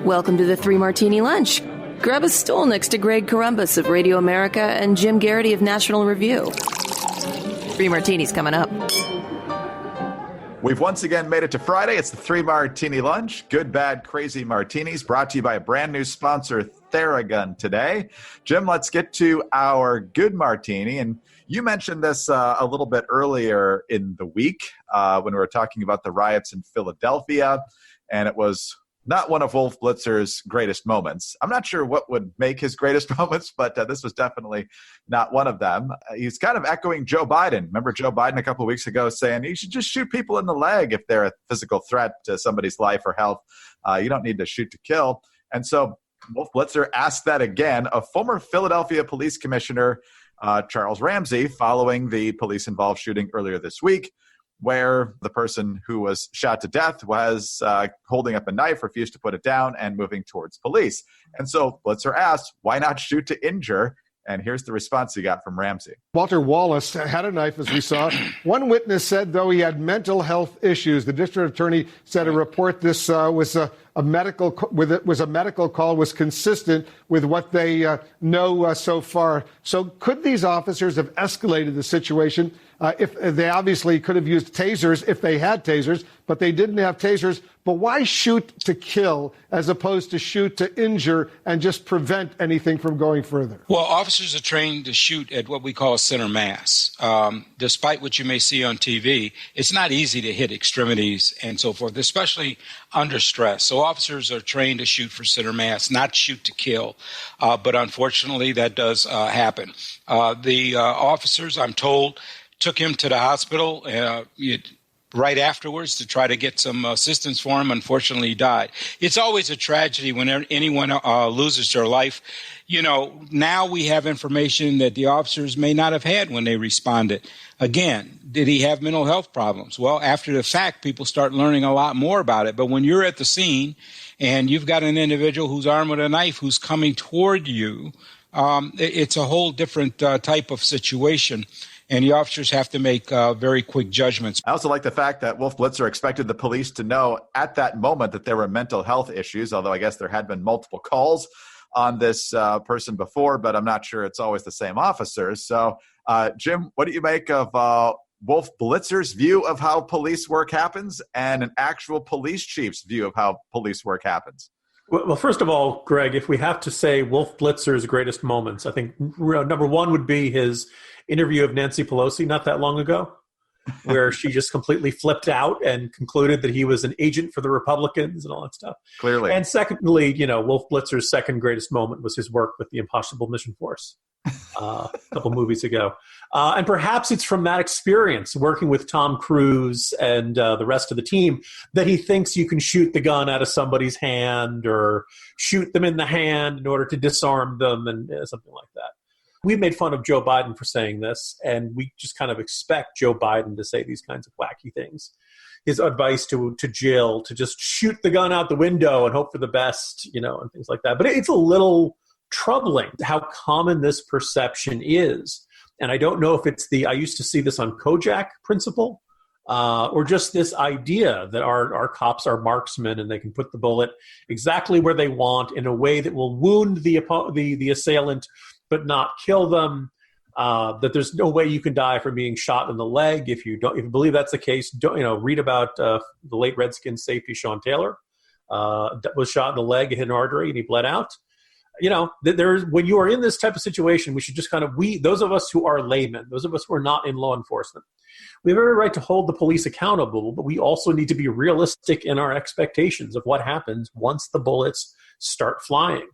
Welcome to the Three Martini Lunch. Grab a stool next to Greg Columbus of Radio America and Jim Garrity of National Review. Three Martinis coming up. We've once again made it to Friday. It's the Three Martini Lunch. Good, bad, crazy martinis brought to you by a brand new sponsor, Theragun, today. Jim, let's get to our good martini. And you mentioned this a little bit earlier in the week when we were talking about the riots in Philadelphia. And it was not one of Wolf Blitzer's greatest moments. I'm not sure what would make his greatest moments, but this was definitely not one of them. He's kind of echoing Joe Biden. Remember Joe Biden a couple of weeks ago saying you should just shoot people in the leg if they're a physical threat to somebody's life or health. You don't need to shoot to kill. And so Wolf Blitzer asked that again of former Philadelphia Police Commissioner Charles Ramsey following the police-involved shooting earlier this week, where the person who was shot to death was holding up a knife, refused to put it down, and moving towards police. And so Blitzer asked, why not shoot to injure? And here's the response he got from Ramsey. Walter Wallace had a knife, as we saw. One witness said, though, he had mental health issues. The district attorney said a report this was a medical call, was consistent with what they know so far. So could these officers have escalated the situation? If they obviously could have used tasers if they had tasers, but they didn't have tasers. But why shoot to kill as opposed to shoot to injure and just prevent anything from going further? Well, officers are trained to shoot at what we call center mass. Despite what you may see on TV, it's not easy to hit extremities and so forth, especially under stress. So officers are trained to shoot for center mass, not shoot to kill. But unfortunately, that does happen. The officers, I'm told, took him to the hospital right afterwards to try to get some assistance for him. Unfortunately, he died. It's always a tragedy when anyone loses their life. You know, now we have information that the officers may not have had when they responded. Again, did he have mental health problems? Well, after the fact, people start learning a lot more about it. But when you're at the scene and you've got an individual who's armed with a knife who's coming toward you, it's a whole different type of situation. And the officers have to make very quick judgments. I also like the fact that Wolf Blitzer expected the police to know at that moment that there were mental health issues, although I guess there had been multiple calls on this person before, but I'm not sure it's always the same officers. So, Jim, what do you make of Wolf Blitzer's view of how police work happens and an actual police chief's view of how police work happens? Well, first of all, Greg, if we have to say Wolf Blitzer's greatest moments, I think number one would be his interview of Nancy Pelosi not that long ago, where she just completely flipped out and concluded that he was an agent for the Republicans and all that stuff. Clearly. And secondly, Wolf Blitzer's second greatest moment was his work with the Impossible Mission Force a couple movies ago. And perhaps it's from that experience working with Tom Cruise and the rest of the team that he thinks you can shoot the gun out of somebody's hand or shoot them in the hand in order to disarm them and something like that. We've made fun of Joe Biden for saying this, and we just kind of expect Joe Biden to say these kinds of wacky things. His advice to Jill to just shoot the gun out the window and hope for the best, and things like that. But it's a little troubling how common this perception is. And I don't know if it's I used to see this on Kojak principle, or just this idea that our cops are marksmen and they can put the bullet exactly where they want in a way that will wound the assailant but not kill them, that there's no way you can die from being shot in the leg. If you believe that's the case, read about the late Redskins safety Sean Taylor, was shot in the leg, hit an artery, and he bled out. When you are in this type of situation, we should just those of us who are laymen, those of us who are not in law enforcement, we have every right to hold the police accountable, but we also need to be realistic in our expectations of what happens once the bullets start flying.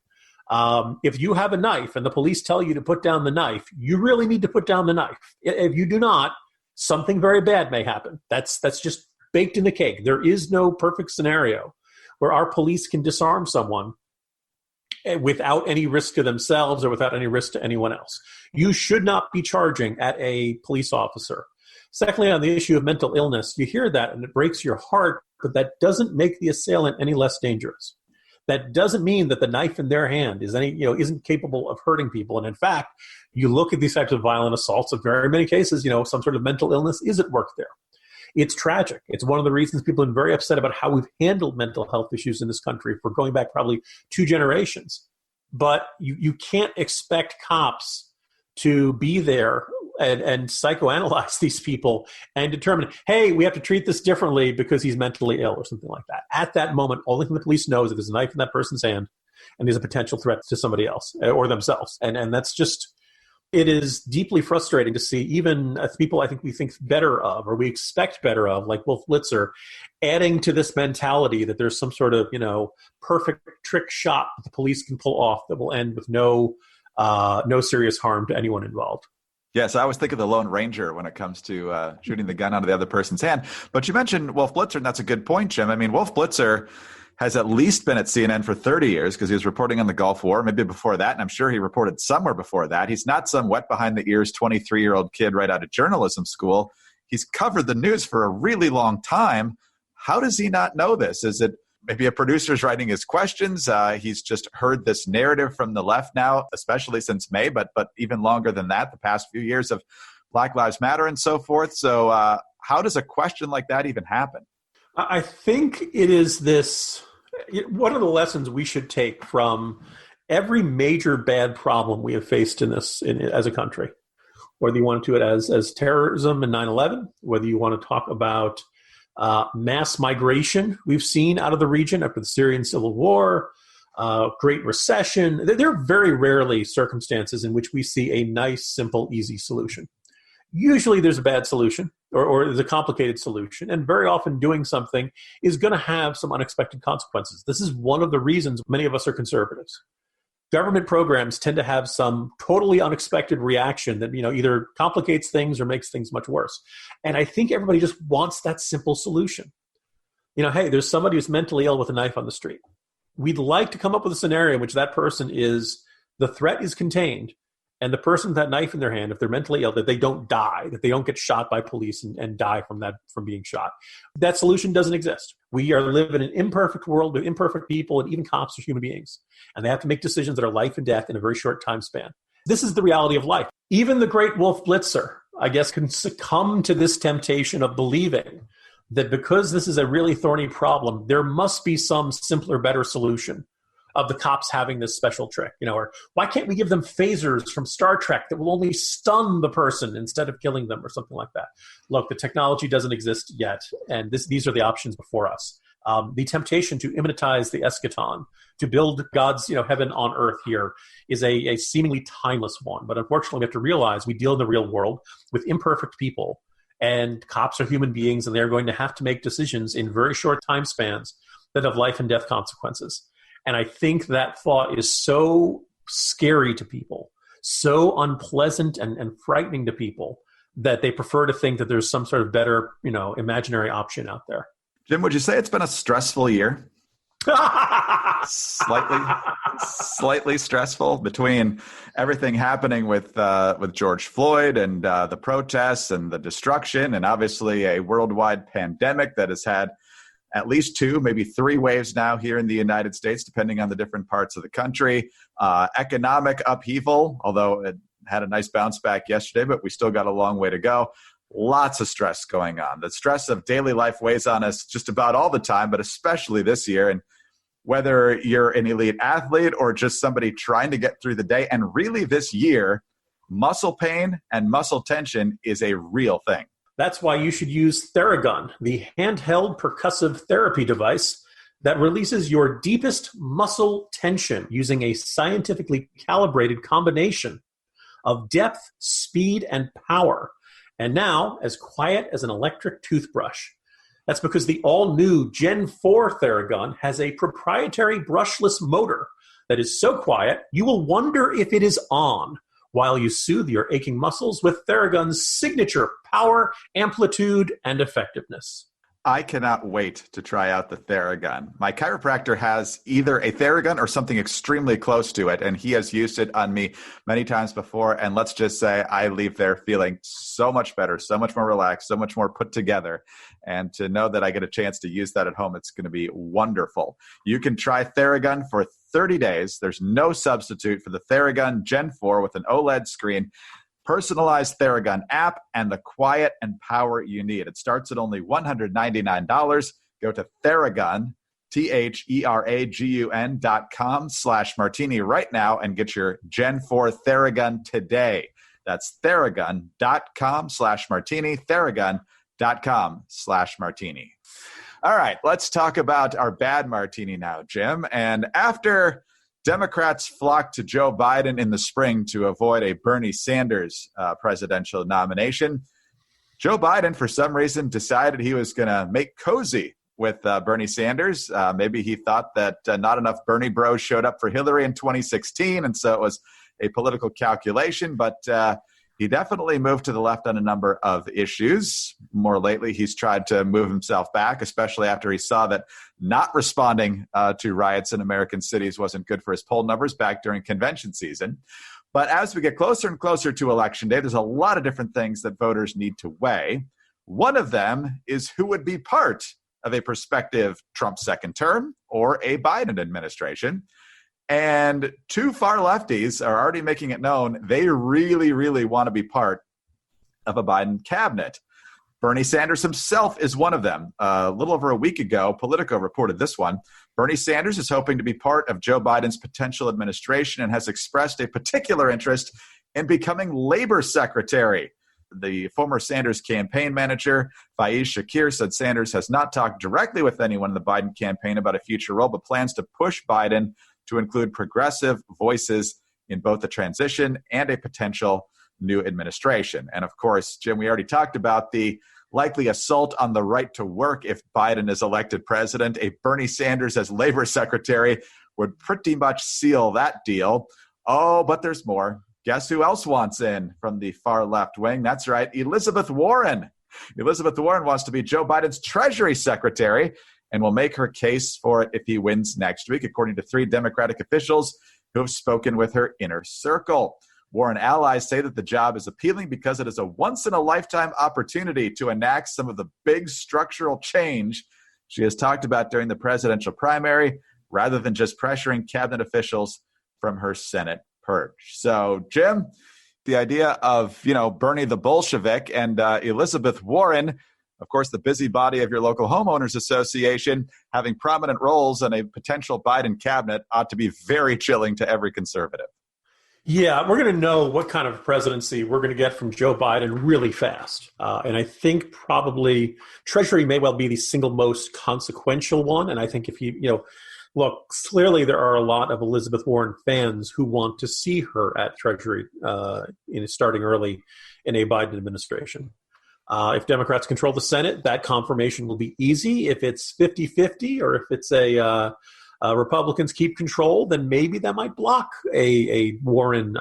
If you have a knife and the police tell you to put down the knife, you really need to put down the knife. If you do not, something very bad may happen. That's just baked in the cake. There is no perfect scenario where our police can disarm someone without any risk to themselves or without any risk to anyone else. You should not be charging at a police officer. Secondly, on the issue of mental illness, you hear that and it breaks your heart, but that doesn't make the assailant any less dangerous. That doesn't mean that the knife in their hand isn't capable of hurting people. And in fact, you look at these types of violent assaults, in very many cases, some sort of mental illness is at work there. It's tragic. It's one of the reasons people have been very upset about how we've handled mental health issues in this country for going back probably 2 generations. But you can't expect cops to be there and psychoanalyze these people and determine, hey, we have to treat this differently because he's mentally ill or something like that. At that moment, only thing the police know is that there's a knife in that person's hand and there's a potential threat to somebody else or themselves. And that's just, it is deeply frustrating to see even people I think we think better of or we expect better of, like Wolf Blitzer, adding to this mentality that there's some sort of, perfect trick shot that the police can pull off that will end with no serious harm to anyone involved. Yes, I always think of the Lone Ranger when it comes to shooting the gun out of the other person's hand. But you mentioned Wolf Blitzer, and that's a good point, Jim. I mean, Wolf Blitzer has at least been at CNN for 30 years because he was reporting on the Gulf War, maybe before that, and I'm sure he reported somewhere before that. He's not some wet behind the ears 23-year-old kid right out of journalism school. He's covered the news for a really long time. How does he not know this? Is it maybe a producer's writing his questions? He's just heard this narrative from the left now, especially since May, but even longer than that, the past few years of Black Lives Matter and so forth. So how does a question like that even happen? I think it is this, one of the lessons we should take from every major bad problem we have faced as a country, whether you want to do it as terrorism and 9/11, whether you want to talk about mass migration we've seen out of the region after the Syrian civil war, Great Recession. There are very rarely circumstances in which we see a nice, simple, easy solution. Usually there's a bad solution or there's a complicated solution, and very often doing something is going to have some unexpected consequences. This is one of the reasons many of us are conservatives. Government programs tend to have some totally unexpected reaction that, either complicates things or makes things much worse. And I think everybody just wants that simple solution. Hey, there's somebody who's mentally ill with a knife on the street. We'd like to come up with a scenario in which that person the threat is contained, and the person with that knife in their hand, if they're mentally ill, that they don't die, that they don't get shot by police and die from being shot. That solution doesn't exist. We are living in an imperfect world with imperfect people, and even cops are human beings. And they have to make decisions that are life and death in a very short time span. This is the reality of life. Even the great Wolf Blitzer, I guess, can succumb to this temptation of believing that because this is a really thorny problem, there must be some simpler, better solution of the cops having this special trick, or why can't we give them phasers from Star Trek that will only stun the person instead of killing them or something like that? Look, the technology doesn't exist yet, and these are the options before us. The temptation to immanentize the eschaton, to build God's heaven on earth here, is a seemingly timeless one. But unfortunately, we have to realize we deal in the real world with imperfect people, and cops are human beings, and they're going to have to make decisions in very short time spans that have life and death consequences. And I think that thought is so scary to people, so unpleasant and frightening to people, that they prefer to think that there's some sort of better, imaginary option out there. Jim, would you say it's been a stressful year? Slightly stressful between everything happening with George Floyd and the protests and the destruction, and obviously a worldwide pandemic that has had at least 2, maybe 3 waves now here in the United States, depending on the different parts of the country. Economic upheaval, although it had a nice bounce back yesterday, but we still got a long way to go. Lots of stress going on. The stress of daily life weighs on us just about all the time, but especially this year. And whether you're an elite athlete or just somebody trying to get through the day, and really this year, muscle pain and muscle tension is a real thing. That's why you should use Theragun, the handheld percussive therapy device that releases your deepest muscle tension using a scientifically calibrated combination of depth, speed, and power. And now, as quiet as an electric toothbrush. That's because the all-new Gen 4 Theragun has a proprietary brushless motor that is so quiet, you will wonder if it is on, while you soothe your aching muscles with Theragun's signature power, amplitude, and effectiveness. I cannot wait to try out the Theragun. My chiropractor has either a Theragun or something extremely close to it, and he has used it on me many times before. And let's just say I leave there feeling so much better, so much more relaxed, so much more put together. And to know that I get a chance to use that at home, it's going to be wonderful. You can try Theragun for 30 days. There's no substitute for the Theragun Gen 4 with an OLED screen. personalized Theragun app, and the quiet and power you need. It starts at only $199. Go to Theragun, THERAGUN.com/martini right now and get your Gen 4 Theragun today. That's Theragun.com/martini, Theragun.com/martini. All right, let's talk about our bad martini now, Jim. And after Democrats flocked to Joe Biden in the spring to avoid a Bernie Sanders presidential nomination, Joe Biden, for some reason, decided he was going to make cozy with Bernie Sanders. Maybe he thought that not enough Bernie bros showed up for Hillary in 2016, and so it was a political calculation. But he definitely moved to the left on a number of issues. More lately, he's tried to move himself back, especially after he saw that not responding to riots in American cities wasn't good for his poll numbers back during convention season. But as we get closer and closer to Election Day, there's a lot of different things that voters need to weigh. One of them is who would be part of a prospective Trump second term or a Biden administration. And two far lefties are already making it known they really, really want to be part of a Biden cabinet. Bernie Sanders himself is one of them. A little over a week ago, Politico reported this one. Bernie Sanders is hoping to be part of Joe Biden's potential administration and has expressed a particular interest in becoming labor secretary. The former Sanders campaign manager, Faiz Shakir, said Sanders has not talked directly with anyone in the Biden campaign about a future role, but plans to push Biden to include progressive voices in both the transition and a potential new administration. And of course, Jim, we already talked about the likely assault on the right to work if Biden is elected president. A Bernie Sanders as labor secretary would pretty much seal that deal. Oh, but there's more. Guess who else wants in from the far left wing? That's right, Elizabeth Warren. Elizabeth Warren wants to be Joe Biden's Treasury Secretary and will make her case for it if he wins next week, according to 3 Democratic officials who have spoken with her inner circle. Warren allies say that the job is appealing because it is a once-in-a-lifetime opportunity to enact some of the big structural change she has talked about during the presidential primary, rather than just pressuring cabinet officials from her Senate perch. So, Jim, the idea of, Bernie the Bolshevik and Elizabeth Warren, of course, the busybody of your local homeowners association, having prominent roles in a potential Biden cabinet ought to be very chilling to every conservative. Yeah, we're going to know what kind of presidency we're going to get from Joe Biden really fast. And I think probably Treasury may well be the single most consequential one. And I think if look, clearly there are a lot of Elizabeth Warren fans who want to see her at Treasury starting early in a Biden administration. If Democrats control the Senate, that confirmation will be easy. If it's 50-50 or if it's Republicans keep control, then maybe that might block a Warren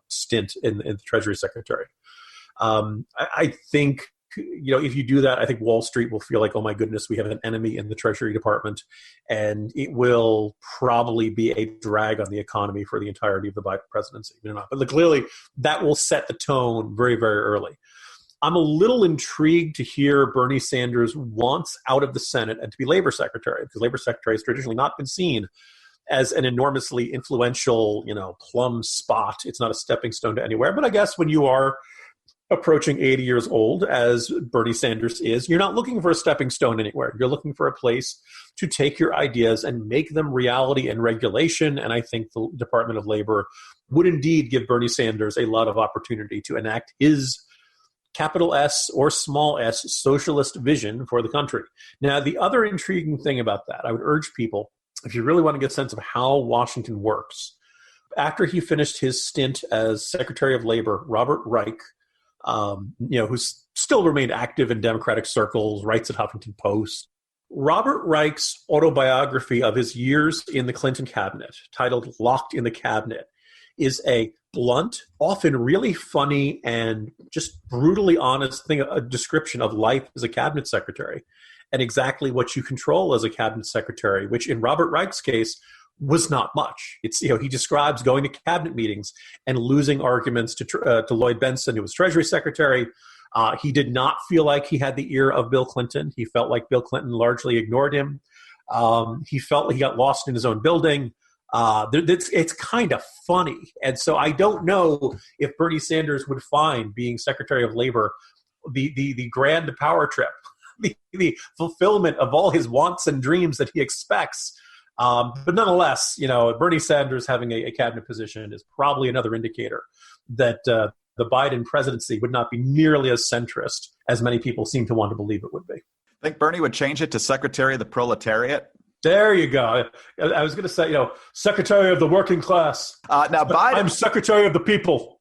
stint in the Treasury Secretary. I think, if you do that, I think Wall Street will feel like, oh my goodness, we have an enemy in the Treasury Department, and it will probably be a drag on the economy for the entirety of the Biden presidency. But clearly, that will set the tone very, very early. I'm a little intrigued to hear Bernie Sanders wants out of the Senate and to be labor secretary, because labor secretary has traditionally not been seen as an enormously influential, plum spot. It's not a stepping stone to anywhere. But I guess when you are approaching 80 years old, as Bernie Sanders is, you're not looking for a stepping stone anywhere. You're looking for a place to take your ideas and make them reality and regulation. And I think the Department of Labor would indeed give Bernie Sanders a lot of opportunity to enact his capital S or small s socialist vision for the country. Now, the other intriguing thing about that, I would urge people, if you really want to get a sense of how Washington works, after he finished his stint as Secretary of Labor, Robert Reich, who's still remained active in Democratic circles, writes at Huffington Post. Robert Reich's autobiography of his years in the Clinton cabinet, titled Locked in the Cabinet, is a blunt, often really funny, and just brutally honest a description of life as a cabinet secretary and exactly what you control as a cabinet secretary, which in Robert Reich's case was not much. It's, he describes going to cabinet meetings and losing arguments to Lloyd Benson, who was Treasury Secretary. He did not feel like he had the ear of Bill Clinton. He felt like Bill Clinton largely ignored him. He felt he got lost in his own building. It's kind of funny. And so I don't know if Bernie Sanders would find being Secretary of Labor the grand power trip, the fulfillment of all his wants and dreams that he expects. But nonetheless, Bernie Sanders having a cabinet position is probably another indicator that the Biden presidency would not be nearly as centrist as many people seem to want to believe it would be. Think Bernie would change it to Secretary of the Proletariat? There you go. I was going to say, Secretary of the Working Class. Now, Biden, I'm Secretary of the People.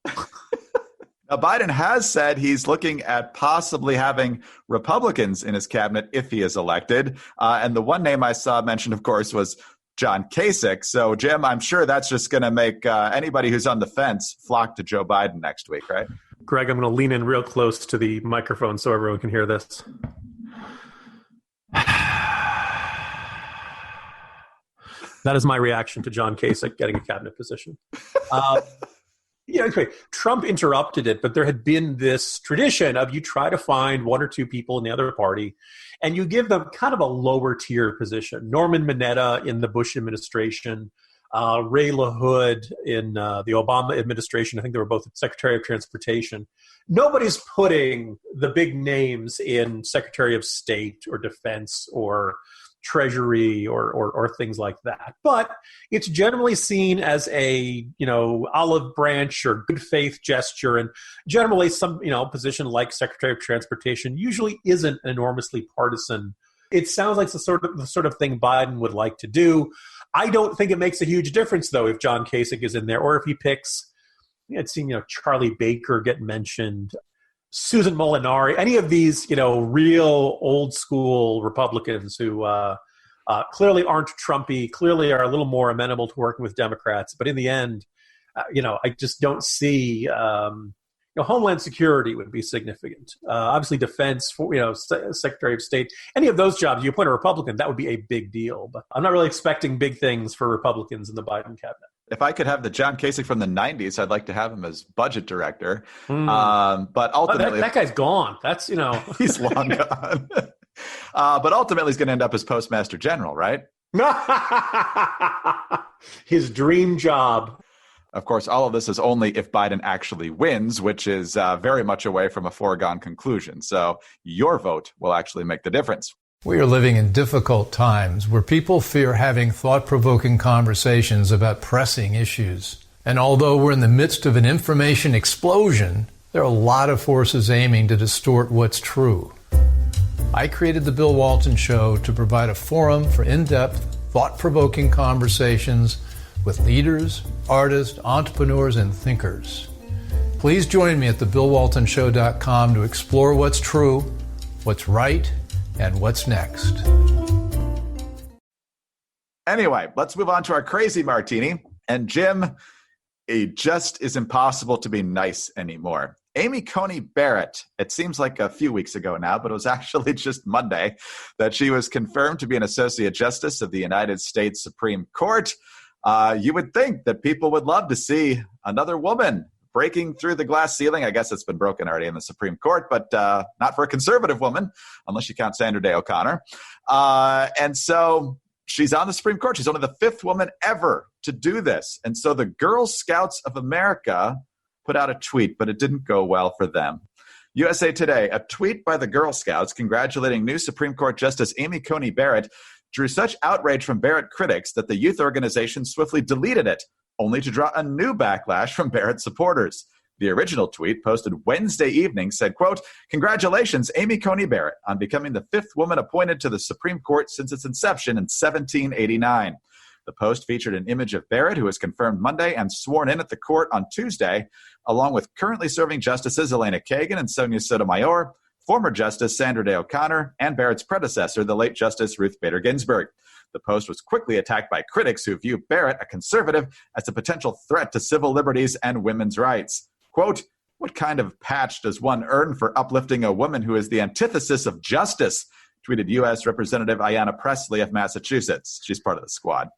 Now, Biden has said he's looking at possibly having Republicans in his cabinet if he is elected. And the one name I saw mentioned, of course, was John Kasich. So, Jim, I'm sure that's just going to make anybody who's on the fence flock to Joe Biden next week, right? Greg, I'm going to lean in real close to the microphone so everyone can hear this. That is my reaction to John Kasich getting a cabinet position. Anyway, Trump interrupted it, but there had been this tradition of you try to find one or two people in the other party, and you give them kind of a lower tier position. Norman Mineta in the Bush administration, Ray LaHood in the Obama administration. I think they were both Secretary of Transportation. Nobody's putting the big names in Secretary of State or Defense or Treasury or things like that. But it's generally seen as a, olive branch or good faith gesture. And generally some, position like Secretary of Transportation usually isn't enormously partisan. It sounds like the sort of thing Biden would like to do. I don't think it makes a huge difference, though, if John Kasich is in there or if he picks, I'd seen, Charlie Baker get mentioned, Susan Molinari, any of these, real old school Republicans who clearly aren't Trumpy, clearly are a little more amenable to working with Democrats. But in the end, I just don't see, Homeland Security would be significant. Obviously defense, Secretary of State, any of those jobs, you appoint a Republican, that would be a big deal. But I'm not really expecting big things for Republicans in the Biden cabinet. If I could have the John Kasich from the 90s, I'd like to have him as budget director. But ultimately, that guy's gone. That's, he's long gone. But ultimately, he's going to end up as postmaster general, right? His dream job. Of course, all of this is only if Biden actually wins, which is very much away from a foregone conclusion. So your vote will actually make the difference. We are living in difficult times where people fear having thought-provoking conversations about pressing issues. And although we're in the midst of an information explosion, there are a lot of forces aiming to distort what's true. I created The Bill Walton Show to provide a forum for in-depth, thought-provoking conversations with leaders, artists, entrepreneurs, and thinkers. Please join me at thebillwaltonshow.com to explore what's true, what's right, and what's next. Anyway, let's move on to our crazy martini. And Jim, it just is impossible to be nice anymore. Amy Coney Barrett, it seems like a few weeks ago now, but it was actually just Monday that she was confirmed to be an Associate Justice of the United States Supreme Court. You would think that people would love to see another woman breaking through the glass ceiling. I guess it's been broken already in the Supreme Court, but not for a conservative woman, unless you count Sandra Day O'Connor. And so she's on the Supreme Court. She's only the fifth woman ever to do this. And so the Girl Scouts of America put out a tweet, but it didn't go well for them. USA Today, a tweet by the Girl Scouts congratulating new Supreme Court Justice Amy Coney Barrett drew such outrage from Barrett critics that the youth organization swiftly deleted it, only to draw a new backlash from Barrett supporters. The original tweet, posted Wednesday evening, said, quote, "Congratulations, Amy Coney Barrett, on becoming the fifth woman appointed to the Supreme Court since its inception in 1789. The post featured an image of Barrett, who was confirmed Monday and sworn in at the court on Tuesday, along with currently serving Justices Elena Kagan and Sonia Sotomayor, former Justice Sandra Day O'Connor, and Barrett's predecessor, the late Justice Ruth Bader Ginsburg. The post was quickly attacked by critics who view Barrett, a conservative, as a potential threat to civil liberties and women's rights. Quote, "What kind of patch does one earn for uplifting a woman who is the antithesis of justice?" tweeted U.S. Representative Ayanna Pressley of Massachusetts. She's part of the squad.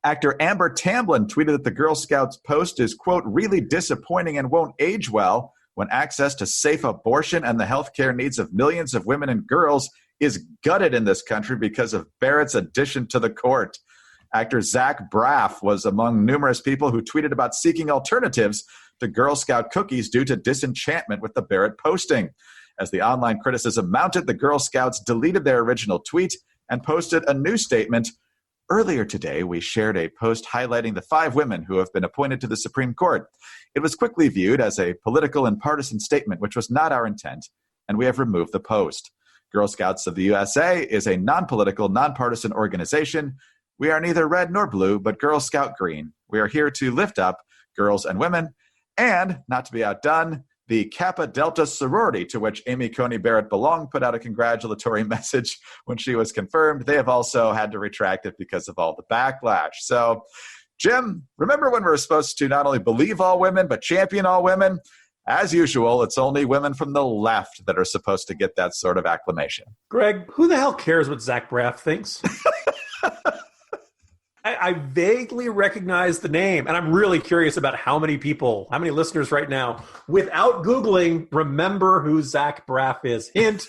Actor Amber Tamblyn tweeted that the Girl Scouts post is, quote, "really disappointing and won't age well when access to safe abortion and the health care needs of millions of women and girls is gutted in this country because of Barrett's addition to the court." Actor Zach Braff was among numerous people who tweeted about seeking alternatives to Girl Scout cookies due to disenchantment with the Barrett posting. As the online criticism mounted, the Girl Scouts deleted their original tweet and posted a new statement. Earlier today, we shared a post highlighting the 5 women who have been appointed to the Supreme Court. It was quickly viewed as a political and partisan statement, which was not our intent, and we have removed the post. Girl Scouts of the USA is a non-political, non-partisan organization. We are neither red nor blue, but Girl Scout green. We are here to lift up girls and women, and, not to be outdone, the Kappa Delta sorority to which Amy Coney Barrett belonged put out a congratulatory message when she was confirmed. They have also had to retract it because of all the backlash. So, Jim, remember when we were supposed to not only believe all women, but champion all women? As usual, it's only women from the left that are supposed to get that sort of acclamation. Greg, who the hell cares what Zach Braff thinks? I vaguely recognize the name, and I'm really curious about how many listeners right now, without Googling, remember who Zach Braff is. Hint,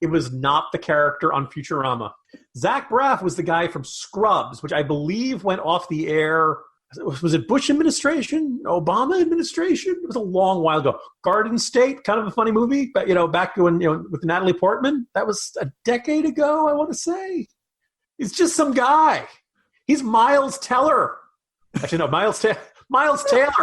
it was not the character on Futurama. Zach Braff was the guy from Scrubs, which I believe went off the air. Was it Bush administration? Obama administration? It was a long while ago. Garden State, kind of a funny movie, but back when with Natalie Portman. That was a decade ago, I want to say. He's just some guy. He's Miles Teller. Actually, no, Miles Taylor,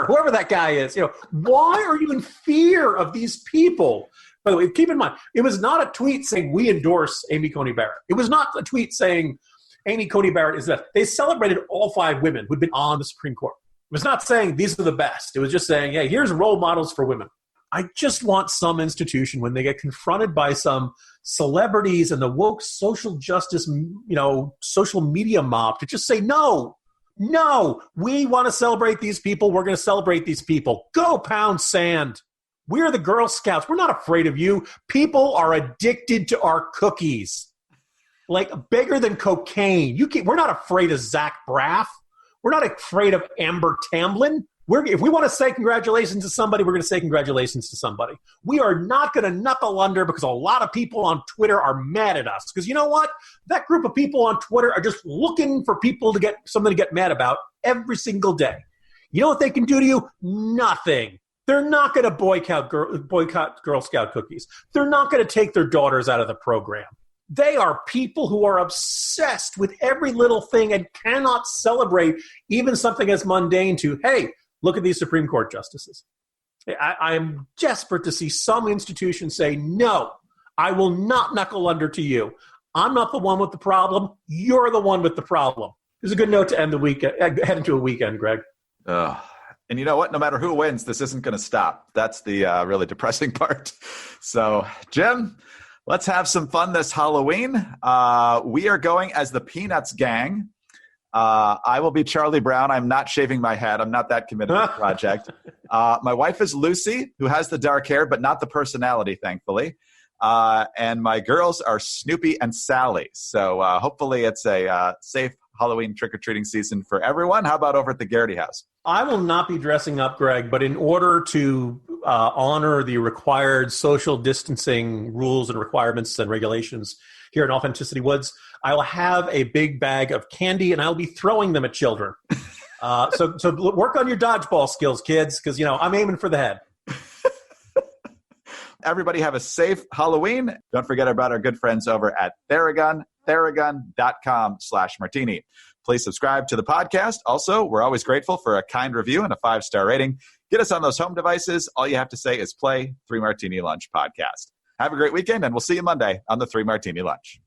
whoever that guy is. Why are you in fear of these people? By the way, keep in mind, it was not a tweet saying we endorse Amy Coney Barrett. It was not a tweet saying Amy Coney Barrett is the best. They celebrated all 5 women who'd been on the Supreme Court. It was not saying these are the best. It was just saying, hey, here's role models for women. I just want some institution when they get confronted by some celebrities and the woke social justice, social media mob to just say, no, we want to celebrate these people. We're going to celebrate these people. Go pound sand. We're the Girl Scouts. We're not afraid of you. People are addicted to our cookies. Like bigger than cocaine. We're not afraid of Zach Braff. We're not afraid of Amber Tamblyn. If we want to say congratulations to somebody, we're going to say congratulations to somebody. We are not going to knuckle under because a lot of people on Twitter are mad at us. Because you know what? That group of people on Twitter are just looking for people to get something to get mad about every single day. You know what they can do to you? Nothing. They're not going to boycott Girl Scout cookies. They're not going to take their daughters out of the program. They are people who are obsessed with every little thing and cannot celebrate even something as mundane to, hey, look at these Supreme Court justices. I'm desperate to see some institution say, no, I will not knuckle under to you. I'm not the one with the problem. You're the one with the problem. It's a good note to end the weekend, head into a weekend, Greg. And you know what? No matter who wins, this isn't going to stop. That's the really depressing part. So, Jim, let's have some fun this Halloween. We are going as the Peanuts gang. I will be Charlie Brown. I'm not shaving my head. I'm not that committed to the project. My wife is Lucy, who has the dark hair, but not the personality, thankfully. And my girls are Snoopy and Sally. So hopefully it's a safe Halloween trick-or-treating season for everyone. How about over at the Garrity house? I will not be dressing up, Greg, but in order to honor the required social distancing rules and requirements and regulations here in Authenticity Woods, I will have a big bag of candy, and I'll be throwing them at children. So work on your dodgeball skills, kids, because, I'm aiming for the head. Everybody have a safe Halloween. Don't forget about our good friends over at Theragun, theragun.com/martini. Please subscribe to the podcast. Also, we're always grateful for a kind review and a 5-star rating. Get us on those home devices. All you have to say is play 3 Martini Lunch podcast. Have a great weekend, and we'll see you Monday on the 3 Martini Lunch.